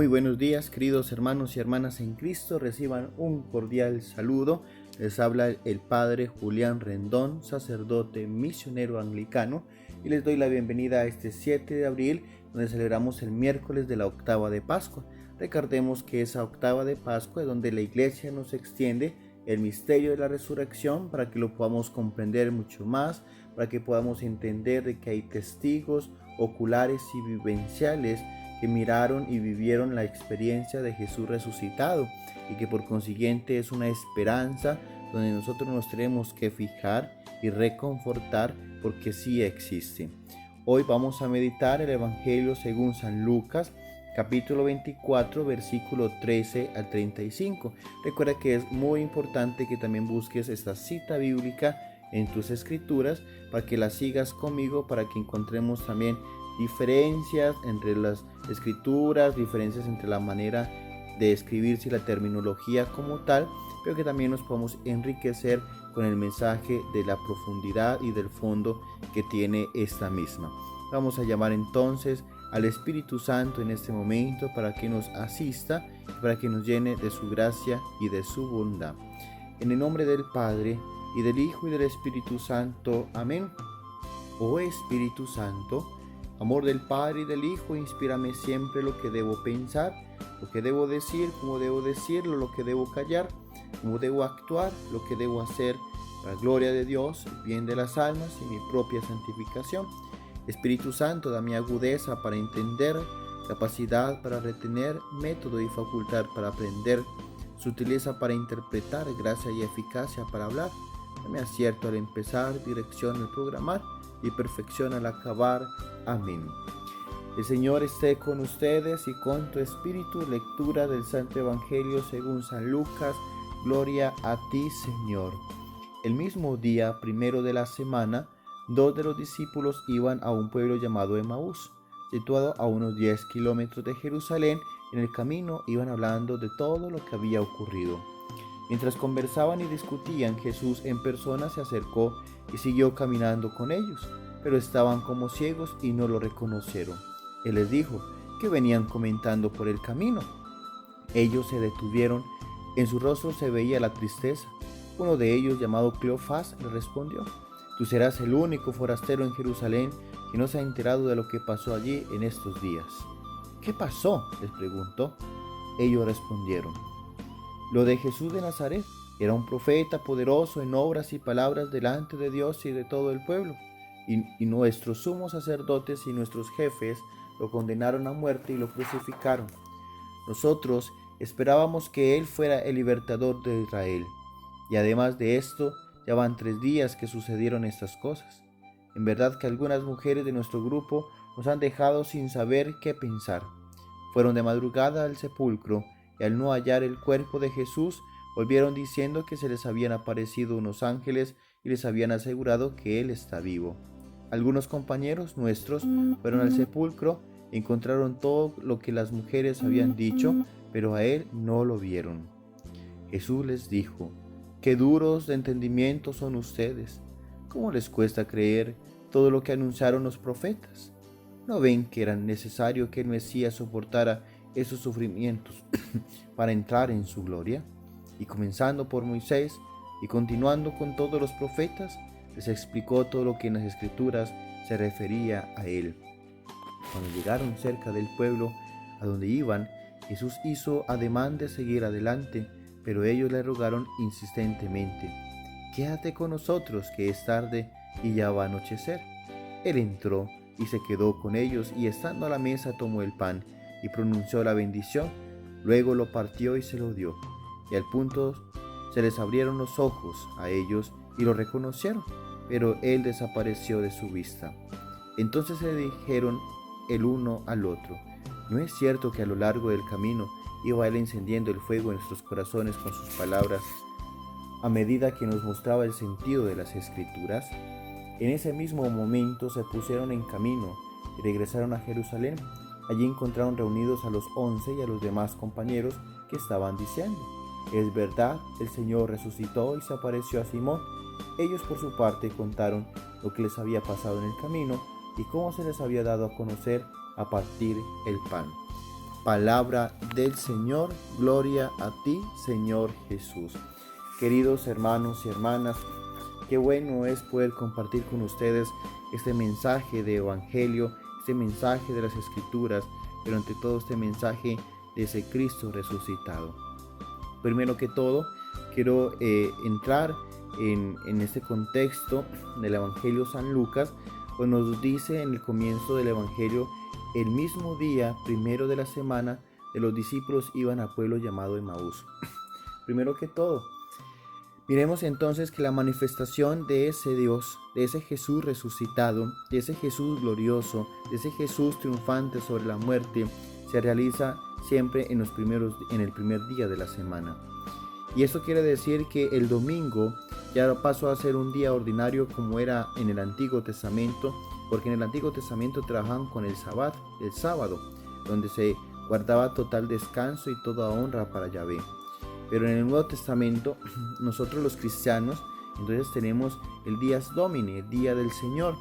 buenos días, queridos hermanos y hermanas en Cristo. Reciban un cordial saludo. Les habla el Padre Julián Rendón, sacerdote misionero anglicano, y les doy la bienvenida a este 7 de abril, donde celebramos el miércoles de la octava de Pascua. Recordemos que esa octava de Pascua es donde la Iglesia nos extiende el misterio de la resurrección para que lo podamos comprender mucho más, para que podamos entender de que hay testigos oculares y vivenciales que miraron y vivieron la experiencia de Jesús resucitado, y que por consiguiente es una esperanza donde nosotros nos tenemos que fijar y reconfortar, porque sí existe. Hoy vamos a meditar el Evangelio según San Lucas, capítulo 24, versículo 13 al 35. Recuerda que es muy importante que también busques esta cita bíblica en tus escrituras para que la sigas conmigo, para que encontremos también diferencias entre las escrituras, diferencias entre la manera de escribirse y la terminología como tal, pero que también nos podemos enriquecer con el mensaje de la profundidad y del fondo que tiene esta misma. Vamos a llamar entonces al Espíritu Santo en este momento para que nos asista, para que nos llene de su gracia y de su bondad. En el nombre del Padre, y del Hijo, y del Espíritu Santo. Amén. Oh Espíritu Santo, amor del Padre y del Hijo, inspírame siempre lo que debo pensar, lo que debo decir, cómo debo decirlo, lo que debo callar, cómo debo actuar, lo que debo hacer, para la gloria de Dios, el bien de las almas y mi propia santificación. Espíritu Santo, dame agudeza para entender, capacidad para retener, método y facultad para aprender, sutileza para interpretar, gracia y eficacia para hablar. Dame acierto al empezar, dirección al programar y perfección al acabar. Amén. El Señor esté con ustedes y con tu espíritu. Lectura del Santo Evangelio según San Lucas. Gloria a ti, Señor. El mismo día, primero de la semana, 2 de los discípulos iban a un pueblo llamado Emaús, situado a unos 10 kilómetros de Jerusalén. En el camino iban hablando de todo lo que había ocurrido. Mientras conversaban y discutían, Jesús en persona se acercó y siguió caminando con ellos, pero estaban como ciegos y no lo reconocieron. Él les dijo: ¿qué venían comentando por el camino? Ellos se detuvieron, en su rostro se veía la tristeza. Uno de ellos, llamado Cleofás, le respondió: tú serás el único forastero en Jerusalén que no se ha enterado de lo que pasó allí en estos días. ¿Qué pasó?, les preguntó. Ellos respondieron: lo de Jesús de Nazaret. Era un profeta poderoso en obras y palabras delante de Dios y de todo el pueblo. Y nuestros sumos sacerdotes y nuestros jefes lo condenaron a muerte y lo crucificaron. Nosotros esperábamos que Él fuera el libertador de Israel. Y además de esto, ya van 3 días que sucedieron estas cosas. En verdad que algunas mujeres de nuestro grupo nos han dejado sin saber qué pensar. Fueron de madrugada al sepulcro, y al no hallar el cuerpo de Jesús, volvieron diciendo que se les habían aparecido unos ángeles y les habían asegurado que Él está vivo. Algunos compañeros nuestros fueron al sepulcro y encontraron todo lo que las mujeres habían dicho, pero a Él no lo vieron. Jesús les dijo: qué duros de entendimiento son ustedes. ¿Cómo les cuesta creer todo lo que anunciaron los profetas? ¿No ven que era necesario que el Mesías soportara esos sufrimientos para entrar en su gloria? Y comenzando por Moisés y continuando con todos los profetas, les explicó todo lo que en las Escrituras se refería a él. Cuando llegaron cerca del pueblo a donde iban, Jesús hizo ademán de seguir adelante, pero ellos le rogaron insistentemente: quédate con nosotros, que es tarde y ya va a anochecer. Él entró y se quedó con ellos, y estando a la mesa tomó el pan y pronunció la bendición, luego lo partió y se lo dio. Y al punto se les abrieron los ojos a ellos y lo reconocieron, pero él desapareció de su vista. Entonces se dijeron el uno al otro: ¿no es cierto que a lo largo del camino iba él encendiendo el fuego en nuestros corazones con sus palabras, a medida que nos mostraba el sentido de las Escrituras? En ese mismo momento se pusieron en camino y regresaron a Jerusalén. Allí encontraron reunidos a los 11 y a los demás compañeros, que estaban diciendo: es verdad, el Señor resucitó y se apareció a Simón. Ellos por su parte contaron lo que les había pasado en el camino y cómo se les había dado a conocer a partir el pan. Palabra del Señor, gloria a ti, Señor Jesús. Queridos hermanos y hermanas, qué bueno es poder compartir con ustedes este mensaje de Evangelio, este mensaje de las Escrituras, pero ante todo este mensaje de ese Cristo resucitado. Primero que todo, quiero entrar en este contexto del Evangelio San Lucas, pues nos dice en el comienzo del Evangelio: el mismo día, primero de la semana, de los discípulos iban a pueblo llamado Emaús. Primero que todo, miremos entonces que la manifestación de ese Dios, de ese Jesús resucitado, de ese Jesús glorioso, de ese Jesús triunfante sobre la muerte, se realiza siempre en el primer día de la semana. Y esto quiere decir que el domingo ya pasó a ser un día ordinario como era en el Antiguo Testamento, porque en el Antiguo Testamento trabajaban con el sábado, donde se guardaba total descanso y toda honra para Yahvé. Pero en el Nuevo Testamento, nosotros los cristianos, entonces tenemos el Dies Domini, el Día del Señor,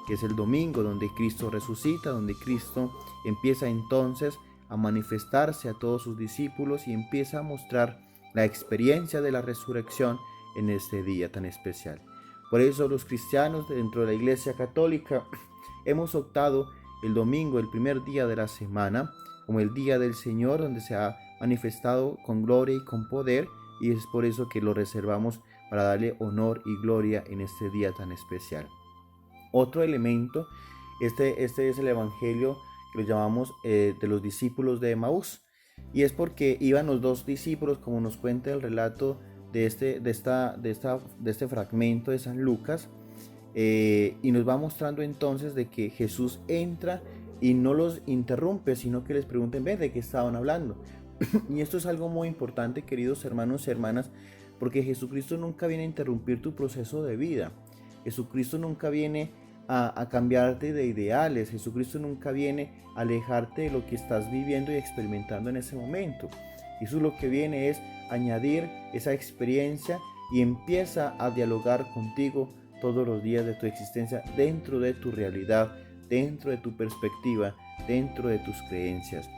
que es el domingo donde Cristo resucita, donde Cristo empieza entonces a manifestarse a todos sus discípulos y empieza a mostrar la experiencia de la resurrección en este día tan especial. Por eso los cristianos dentro de la Iglesia Católica hemos optado el domingo, el primer día de la semana, como el Día del Señor, donde se ha manifestado con gloria y con poder, y es por eso que lo reservamos para darle honor y gloria en este día tan especial. Otro elemento, este es el Evangelio que lo llamamos de los discípulos de Emaús, y es porque iban los dos discípulos, como nos cuenta el relato de este fragmento de San Lucas, y nos va mostrando entonces de que Jesús entra y no los interrumpe, sino que les pregunta en vez de qué estaban hablando. Y esto es algo muy importante, queridos hermanos y hermanas, porque Jesucristo nunca viene a interrumpir tu proceso de vida. Jesucristo nunca viene a cambiarte de ideales. Jesucristo nunca viene a alejarte de lo que estás viviendo y experimentando en ese momento. Jesús lo que viene es añadir esa experiencia y empieza a dialogar contigo todos los días de tu existencia, dentro de tu realidad, dentro de tu perspectiva, dentro de tus creencias.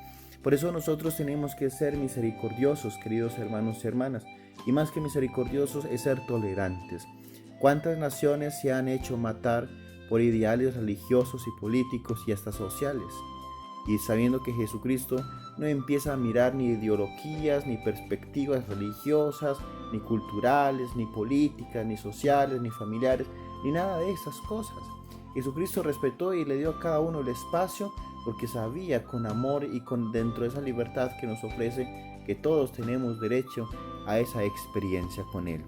Por eso nosotros tenemos que ser misericordiosos, queridos hermanos y hermanas, y más que misericordiosos es ser tolerantes. ¿Cuántas naciones se han hecho matar por ideales religiosos y políticos y hasta sociales? Y sabiendo que Jesucristo no empieza a mirar ni ideologías, ni perspectivas religiosas, ni culturales, ni políticas, ni sociales, ni familiares, ni nada de esas cosas. Jesucristo respetó y le dio a cada uno el espacio, porque sabía con amor y dentro de esa libertad que nos ofrece, que todos tenemos derecho a esa experiencia con Él.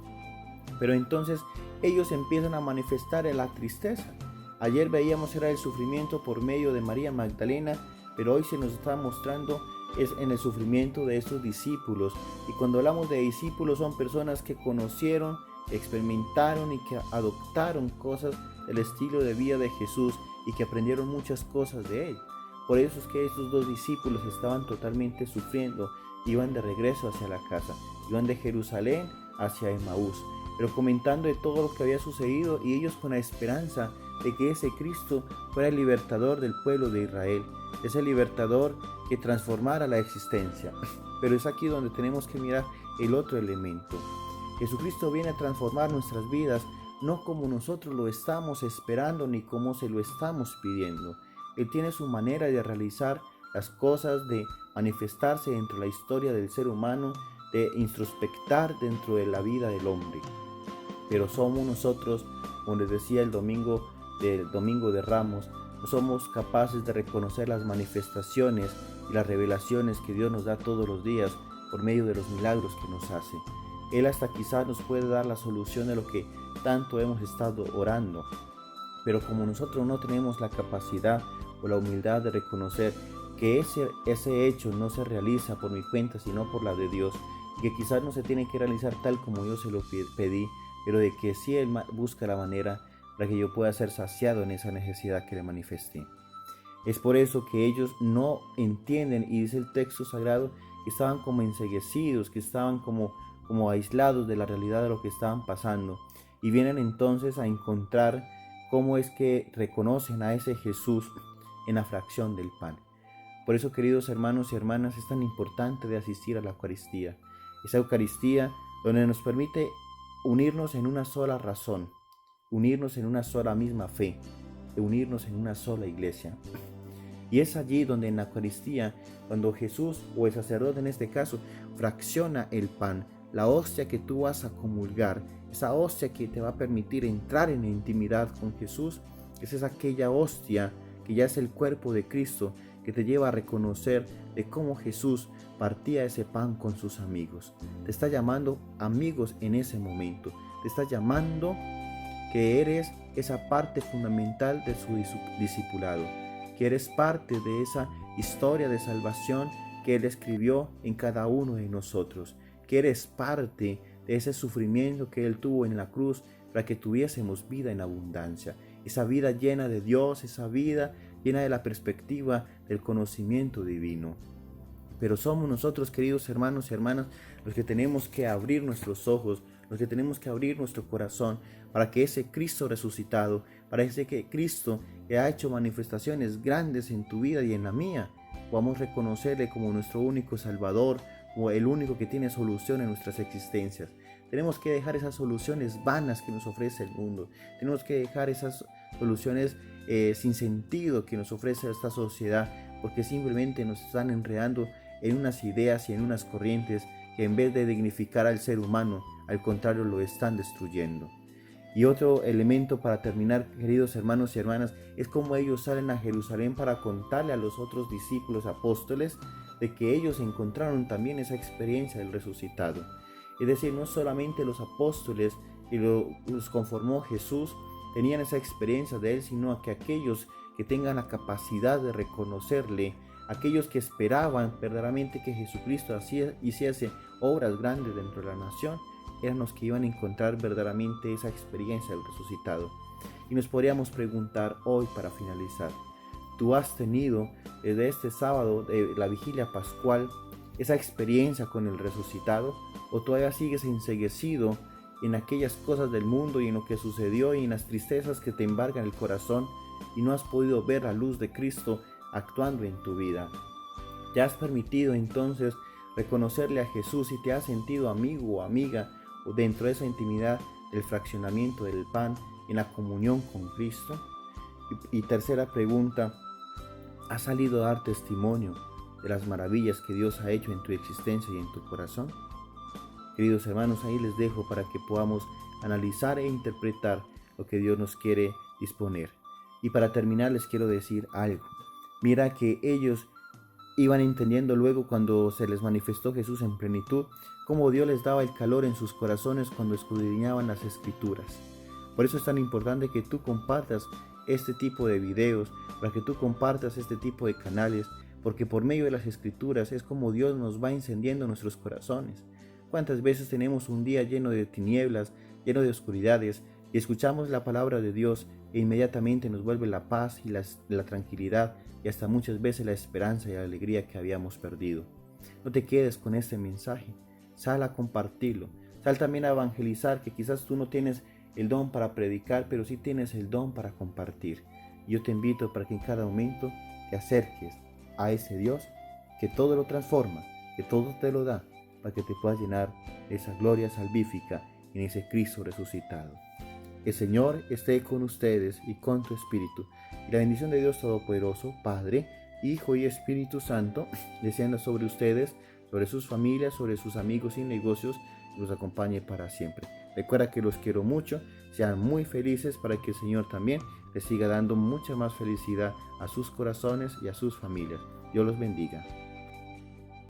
Pero entonces ellos empiezan a manifestar en la tristeza. Ayer veíamos era el sufrimiento por medio de María Magdalena, pero hoy se nos está mostrando es en el sufrimiento de estos discípulos. Y cuando hablamos de discípulos, son personas que conocieron, experimentaron y que adoptaron cosas del estilo de vida de Jesús y que aprendieron muchas cosas de Él. Por eso es que estos dos discípulos estaban totalmente sufriendo, iban de regreso hacia la casa, iban de Jerusalén hacia Emaús, pero comentando de todo lo que había sucedido, y ellos con la esperanza de que ese Cristo fuera el libertador del pueblo de Israel, ese libertador que transformara la existencia. Pero es aquí donde tenemos que mirar el otro elemento. Jesucristo viene a transformar nuestras vidas, no como nosotros lo estamos esperando ni como se lo estamos pidiendo. Él tiene su manera de realizar las cosas, de manifestarse dentro de la historia del ser humano, de introspectar dentro de la vida del hombre. Pero somos nosotros, como les decía el domingo de Ramos, no somos capaces de reconocer las manifestaciones y las revelaciones que Dios nos da todos los días por medio de los milagros que nos hace. Él hasta quizás nos puede dar la solución de lo que tanto hemos estado orando, pero como nosotros no tenemos la capacidad o la humildad de reconocer que ese hecho no se realiza por mi cuenta, sino por la de Dios, y que quizás no se tiene que realizar tal como yo se lo pedí, pero de que sí Él busca la manera para que yo pueda ser saciado en esa necesidad que le manifesté. Es por eso que ellos no entienden, y dice el texto sagrado, que estaban como enceguecidos, que estaban como aislados de la realidad de lo que estaban pasando, y vienen entonces a encontrar cómo es que reconocen a ese Jesús en la fracción del pan. Por eso, queridos hermanos y hermanas, es tan importante de asistir a la Eucaristía. Esa Eucaristía donde nos permite unirnos en una sola razón, unirnos en una sola misma fe, unirnos en una sola iglesia. Y es allí donde en la Eucaristía, cuando Jesús, o el sacerdote en este caso, fracciona el pan, la hostia que tú vas a comulgar, esa hostia que te va a permitir entrar en intimidad con Jesús, esa es aquella hostia que ya es el cuerpo de Cristo, que te lleva a reconocer de cómo Jesús partía ese pan con sus amigos. Te está llamando amigos en ese momento, te está llamando que eres esa parte fundamental de su discipulado, que eres parte de esa historia de salvación que Él escribió en cada uno de nosotros, que eres parte de ese sufrimiento que Él tuvo en la cruz para que tuviésemos vida en abundancia, esa vida llena de Dios, esa vida llena de la perspectiva del conocimiento divino. Pero somos nosotros, queridos hermanos y hermanas, los que tenemos que abrir nuestros ojos, los que tenemos que abrir nuestro corazón para que ese Cristo resucitado, para ese Cristo que ha hecho manifestaciones grandes en tu vida y en la mía, podamos reconocerle como nuestro único Salvador, como el único que tiene solución en nuestras existencias. Tenemos que dejar esas soluciones vanas que nos ofrece el mundo. Tenemos que dejar esas soluciones sin sentido que nos ofrece esta sociedad, porque simplemente nos están enredando en unas ideas y en unas corrientes que en vez de dignificar al ser humano, al contrario lo están destruyendo. Y otro elemento para terminar, queridos hermanos y hermanas, es cómo ellos salen a Jerusalén para contarle a los otros discípulos apóstoles de que ellos encontraron también esa experiencia del resucitado. Es decir, no solamente los apóstoles que los conformó Jesús tenían esa experiencia de Él, sino que aquellos que tengan la capacidad de reconocerle, aquellos que esperaban verdaderamente que Jesucristo hiciese obras grandes dentro de la nación, eran los que iban a encontrar verdaderamente esa experiencia del resucitado. Y nos podríamos preguntar hoy para finalizar, ¿tú has tenido desde este sábado de la vigilia pascual esa experiencia con el resucitado? ¿O todavía sigues enceguecido en aquellas cosas del mundo y en lo que sucedió y en las tristezas que te embargan el corazón y no has podido ver la luz de Cristo actuando en tu vida? ¿Te has permitido entonces reconocerle a Jesús y te has sentido amigo o amiga o dentro de esa intimidad del fraccionamiento del pan en la comunión con Cristo? Y tercera pregunta, ¿has salido a dar testimonio de las maravillas que Dios ha hecho en tu existencia y en tu corazón? Queridos hermanos, ahí les dejo para que podamos analizar e interpretar lo que Dios nos quiere disponer. Y para terminar les quiero decir algo. Mira que ellos iban entendiendo luego cuando se les manifestó Jesús en plenitud, cómo Dios les daba el calor en sus corazones cuando escudriñaban las Escrituras. Por eso es tan importante que tú compartas este tipo de videos, para que tú compartas este tipo de canales, porque por medio de las Escrituras es como Dios nos va encendiendo nuestros corazones. ¿Cuántas veces tenemos un día lleno de tinieblas, lleno de oscuridades, y escuchamos la palabra de Dios e inmediatamente nos vuelve la paz y la tranquilidad y hasta muchas veces la esperanza y la alegría que habíamos perdido? No te quedes con este mensaje, sal a compartirlo, sal también a evangelizar, que quizás tú no tienes el don para predicar, pero sí tienes el don para compartir. Yo te invito para que en cada momento te acerques a ese Dios que todo lo transforma, que todo te lo da, para que te puedas llenar de esa gloria salvífica en ese Cristo resucitado. El Señor esté con ustedes y con tu espíritu. Y la bendición de Dios Todopoderoso, Padre, Hijo y Espíritu Santo, descienda sobre ustedes, sobre sus familias, sobre sus amigos y negocios, y los acompañe para siempre. Recuerda que los quiero mucho, sean muy felices para que el Señor también les siga dando mucha más felicidad a sus corazones y a sus familias. Dios los bendiga.